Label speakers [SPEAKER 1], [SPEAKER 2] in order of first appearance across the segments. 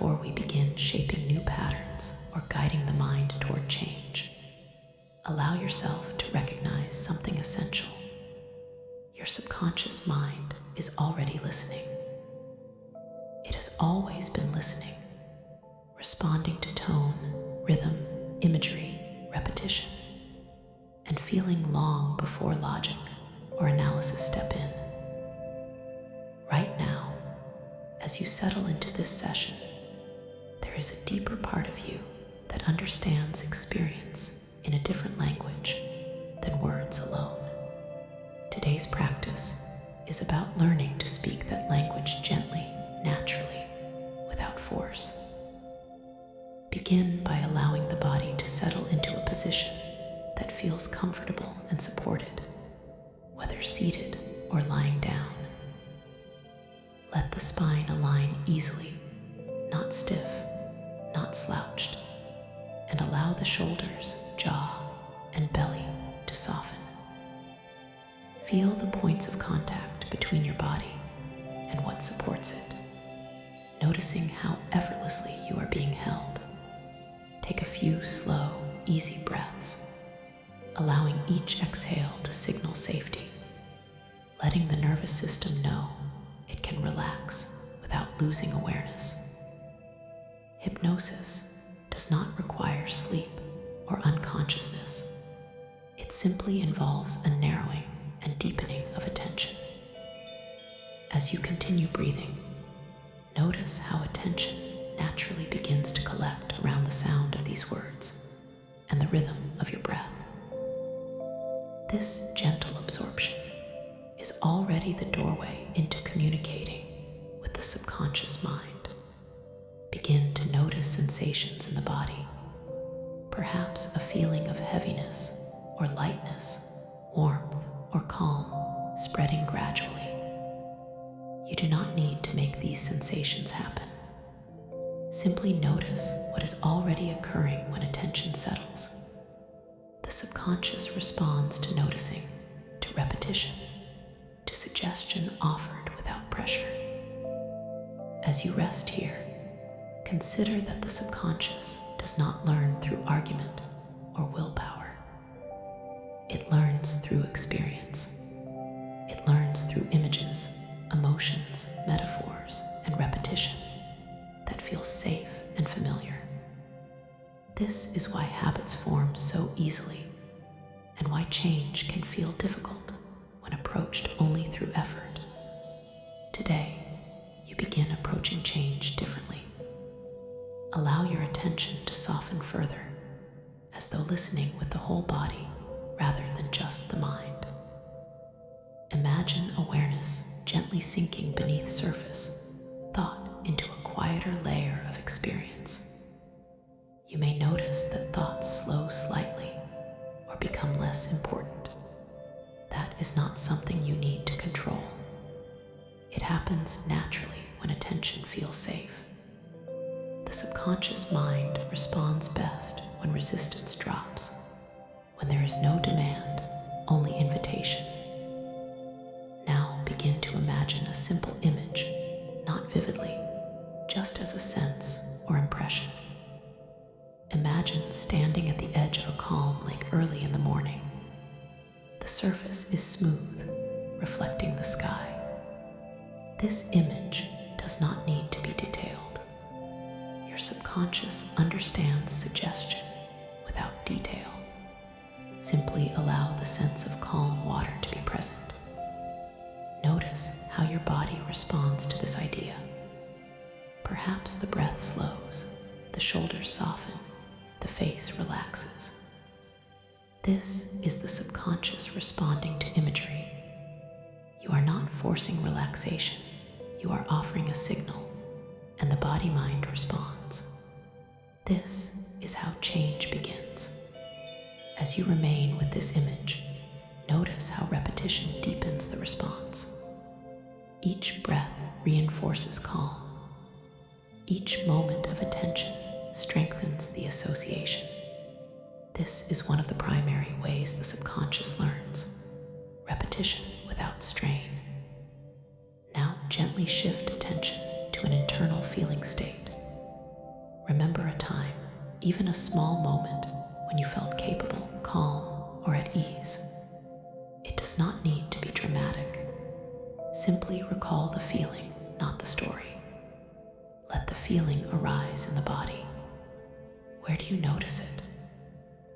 [SPEAKER 1] before we begin shaping new patterns or guiding the mind toward change, allow yourself to recognize something essential. Your subconscious mind is already listening. It has always been listening, responding to tone, rhythm, imagery, repetition, and feeling long before logic or analysis step in. Right now, as you settle into this session, there is a deeper part of you that understands experience in a different language than words alone. Today's practice is about learning to speak that language gently, naturally, without force. Begin by allowing the body to settle into a position that feels comfortable and supported, whether seated or lying down. Let the spine align easily, not stiff, not slouched, and allow the shoulders, jaw, and belly to soften. Feel the points of contact between your body and what supports it, noticing how effortlessly you are being held. Take a few slow, easy breaths, allowing each exhale to signal safety, letting the nervous system know it can relax without losing awareness. Hypnosis does not require sleep or unconsciousness. It simply involves a narrowing and deepening of attention. As you continue breathing, notice how attention naturally begins to collect around the sound of these words and the rhythm of your breath. This gentle absorption is already the doorway into communicating with the subconscious mind. Begin to notice sensations in the body, perhaps a feeling of heaviness or lightness, warmth or calm, spreading gradually. You do not need to make these sensations happen. Simply notice what is already occurring when attention settles. The subconscious responds to noticing, to repetition, to suggestion offered without pressure. As you rest here, consider that the subconscious does not learn through argument or willpower. It learns through experience. It learns through images, emotions, metaphors, and repetition that feels safe and familiar. This is why habits form so easily, and why change can feel difficult when approached only through effort. Today, you begin approaching change differently. Allow your attention to soften further, as though listening with the whole body rather than just the mind. Imagine awareness gently sinking beneath surface thought into a quieter layer of experience. You may notice that thoughts slow slightly or become less important. That is not something you need to control. It happens naturally when attention feels safe. The subconscious mind responds best when resistance drops, when there is no demand, only invitation. Now begin to imagine a simple image, not vividly, just as a sense or impression. Imagine standing at the edge of a calm lake early in the morning. The surface is smooth, reflecting the sky. This image does not need to be detailed. Your subconscious understands suggestion without detail. Simply allow the sense of calm water to be present. Notice how your body responds to this idea. Perhaps the breath slows, the shoulders soften, the face relaxes. This is the subconscious responding to imagery. You are not forcing relaxation, you are offering a signal, and the body-mind responds. This is how change begins. As you remain with this image, notice how repetition deepens the response. Each breath reinforces calm. Each moment of attention strengthens the association. This is one of the primary ways the subconscious learns: repetition without strain. Now gently shift attention to an internal feeling state, even a small moment when you felt capable, calm, or at ease. It does not need to be dramatic. Simply recall the feeling, not the story. Let the feeling arise in the body. Where do you notice it?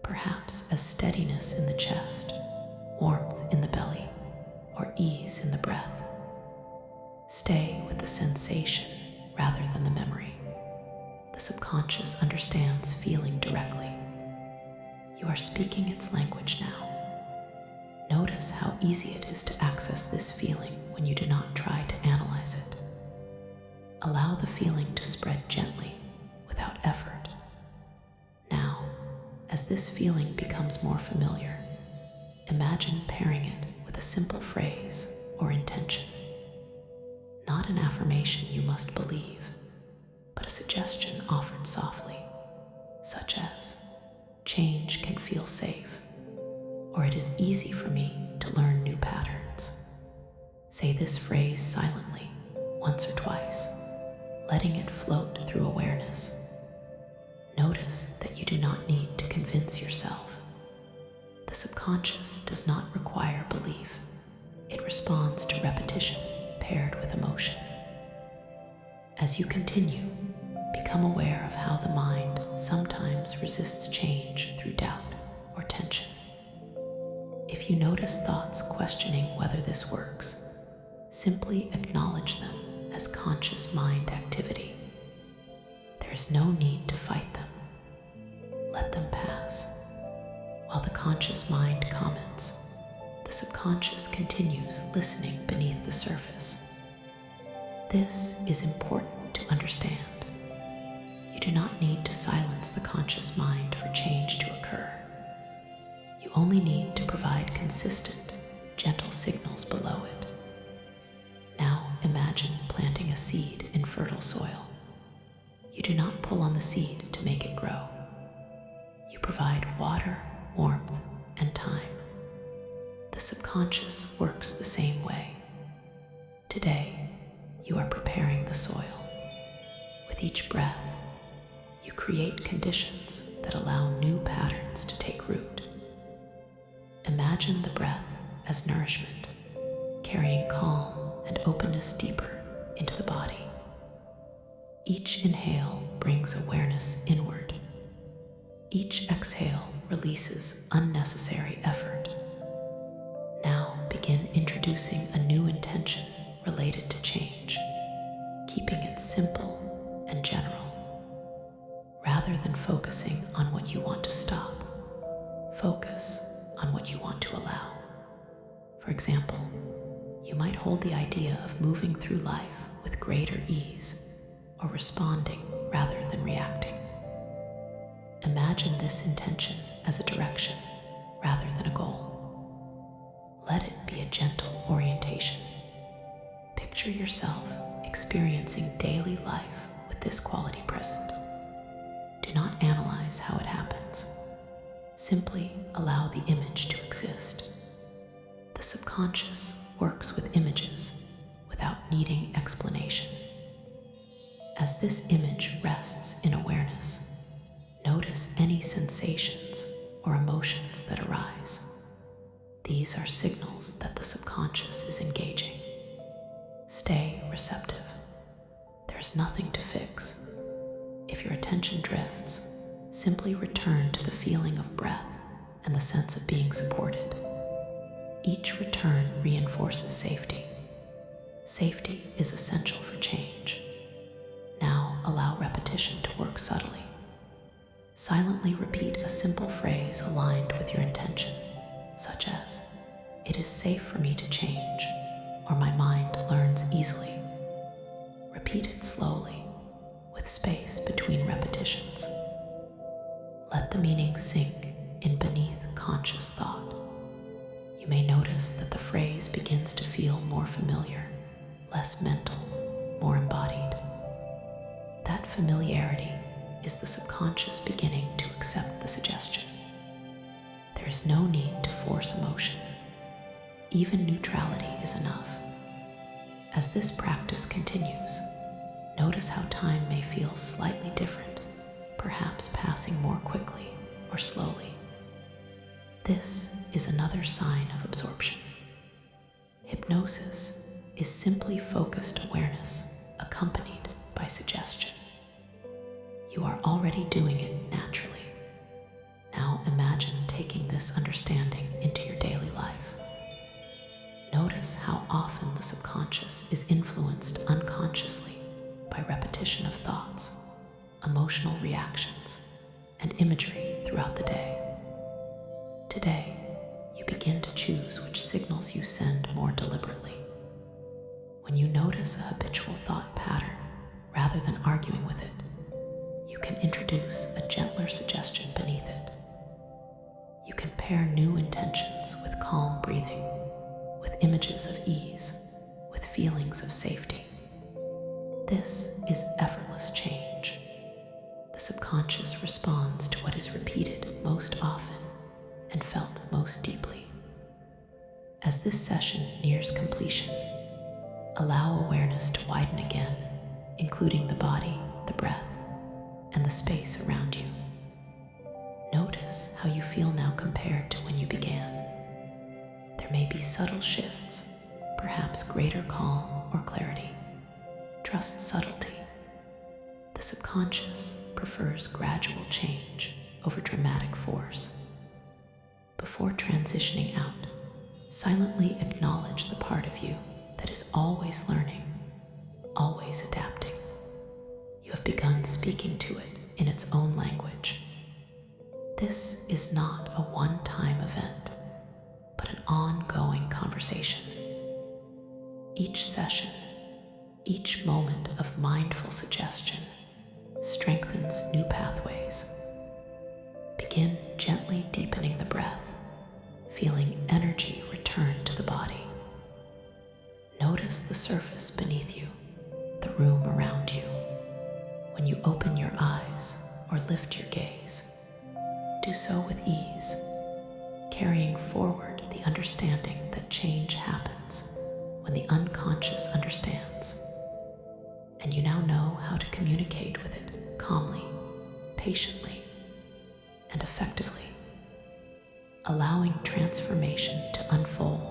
[SPEAKER 1] Perhaps as steadiness in the chest, warmth in the belly, or ease in the breath. Stay with the sensation rather than the memory. The subconscious understands feeling directly. You are speaking its language now. Notice how easy it is to access this feeling when you do not try to analyze it. Allow the feeling to spread gently, without effort. Now, as this feeling becomes more familiar, imagine pairing it with a simple phrase or intention. Not an affirmation you must believe, but a suggestion offered softly, such as, change can feel safe, or it is easy for me to learn new patterns. Say this phrase silently, once or twice, letting it float through awareness. Notice that you do not need to convince yourself. The subconscious does not require belief. It responds to repetition paired with emotion. As you continue, become aware of how the mind sometimes resists change through doubt or tension. If you notice thoughts questioning whether this works, simply acknowledge them as conscious mind activity. There is no need to fight them. Let them pass. While the conscious mind comments, the subconscious continues listening beneath the surface. This is important to understand. You do not need to silence the conscious mind for change to occur. You only need to provide consistent, gentle signals below it. Now imagine planting a seed in fertile soil. You do not pull on the seed to make it grow. You provide water, warmth, and time. The subconscious works the same way. Today, you are preparing the soil. With each breath, you create conditions that allow new patterns to take root. Imagine the breath as nourishment, carrying calm and openness deeper into the body. Each inhale brings awareness inward. Each exhale releases unnecessary effort. Now begin introducing a new intention related to change, keeping it simple and general. Rather than focusing on what you want to stop, focus on what you want to allow. For example, you might hold the idea of moving through life with greater ease or responding rather than reacting. Imagine this intention as a direction rather than a goal. Let it be a gentle orientation. Picture yourself experiencing daily life with this quality present. Do not analyze how it happens. Simply allow the image to exist. The subconscious works with images without needing explanation. As this image rests in awareness, notice any sensations or emotions that arise. These are signals that the subconscious is engaging. Stay receptive. There is nothing to fix. If your attention drifts, simply return to the feeling of breath and the sense of being supported. Each return reinforces safety. Safety is essential for change. Now allow repetition to work subtly. Silently repeat a simple phrase aligned with your intention, such as, "It is safe for me to change," or "My mind learns easily." Repeat it slowly, with space between repetitions. Let the meaning sink in beneath conscious thought. You may notice that the phrase begins to feel more familiar, less mental, more embodied. That familiarity is the subconscious beginning to accept the suggestion. There is no need to force emotion. Even neutrality is enough. As this practice continues, notice how time may feel slightly different perhaps passing more quickly or slowly. This is another sign of absorption. Hypnosis is simply focused awareness accompanied by suggestion. You are already doing it naturally. Now imagine taking this understanding into your daily life. Notice how often the subconscious is influenced unconsciously by repetition of thoughts, emotional reactions, and imagery throughout the day. Today, you begin to choose which signals you send more deliberately. When you notice a habitual thought pattern, rather than arguing with it, you can introduce a gentler suggestion beneath it. You can pair new intentions with calm breathing, with images of ease, with feelings of safety. This is effortless change. The subconscious responds to what is repeated most often and felt most deeply. As this session nears completion, allow awareness to widen again, including the body, the breath, and the space around you. Notice how you feel now compared to when you began. There may be subtle shifts, perhaps greater calm or clarity. Trust subtlety. The subconscious prefers gradual change over dramatic force. Before transitioning out, silently acknowledge the part of you that is always learning, always adapting. You have begun speaking to it in its own language. This is not a one-time event, but an ongoing conversation. Each session, each moment of mindful suggestion strengthens new pathways. Begin gently deepening the breath, feeling energy return to the body. Notice the surface beneath you, the room around you. When you open your eyes or lift your gaze, do so with ease, carrying forward the understanding that change happens when the unconscious understands. And you now know how to communicate with it calmly, patiently, and effectively, allowing transformation to unfold